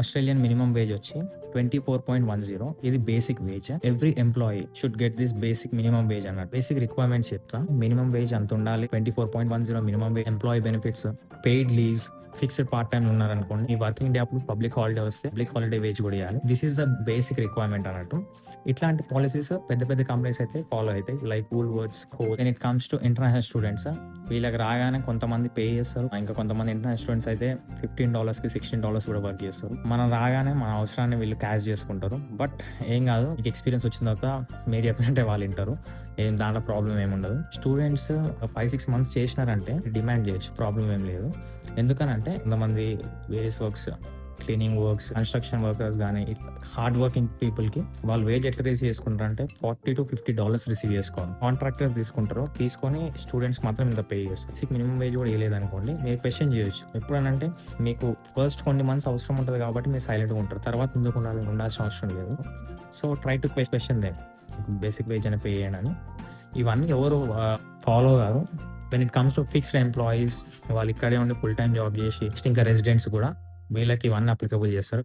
Australian minimum wage వచ్చి 24.10. ఇది basic wage. Every employee should get this basic minimum wage అన్నట్టు. Basic requirements చెప్తా. Minimum wage అంత ఉండాలి. 24.10 minimum wage. Employee benefits, paid leaves, fixed part time ఉన్నారనుకోండి, ఈ working day అప్పుడు public holiday వస్తే పబ్లిక్ హాలిడే వేజ్ కూడా ఇవ్వాలి. This is the basic requirement అన్నట్టు. ఇట్లాంటి పాలసీస్ పెద్ద పెద్ద కంపెనీస్ అయితే ఫాలో అవుతాయి, like Woolworths, Coles. When it comes to international students, వీళ్ళకి రాగానే కొంతమంది పే చేస్తారు, ఇంకా కొంతమంది ఇంటర్నేషనల్ స్టూడెంట్స్ అయితే $15కి $16 కూడా వర్క్ చేస్తారు. మనం రాగానే మన అవసరాన్ని వీళ్ళు క్యాష్ చేసుకుంటారు. బట్ ఏం కాదు, మీకు ఎక్స్పీరియన్స్ వచ్చిన తర్వాత మీరు చెప్పినట్టే వాళ్ళు వింటారు. ఏం దాంట్లో ప్రాబ్లం ఏమి ఉండదు. స్టూడెంట్స్ 5-6 మంత్స్ చేసినారంటే డిమాండ్ చేయొచ్చు, ప్రాబ్లం ఏం లేదు. ఎందుకనంటే కొంతమంది various works, cleaning works, construction workers కానీ హార్డ్ వర్కింగ్ పీపుల్కి వాళ్ళు వేజ్ ఎట్లా రిసీవ్ చేసుకుంటారు అంటే $40 to $50 రిసీవ్ చేసుకోవాలి. కాంట్రాక్టర్స్ తీసుకుంటారు, తీసుకొని స్టూడెంట్స్ మాత్రం ఇంత పే చేస్తారు. మినిమం వేజ్ కూడా వేయలేదనుకోండి, మీరు క్వశ్చన్ చేయొచ్చు. ఎప్పుడనంటే మీకు ఫస్ట్ కొన్ని మంత్స్ అవసరం ఉంటుంది కాబట్టి మీరు సైలెంట్గా ఉంటారు, తర్వాత ఎందుకు ఉండాల్సిన అవసరం లేదు. So try to question they, basic wage అని పే చేయండి అని. ఇవన్నీ ఎవరు ఫాలో కాదు. When it comes to fixed employees, వాళ్ళు ఇక్కడే ఉండి ఫుల్ టైం జాబ్ చేసి ఇంకా రెసిడెంట్స్ కూడా, వీళ్ళకి ఇవన్నీ అప్లికబుల్ చేస్తారు.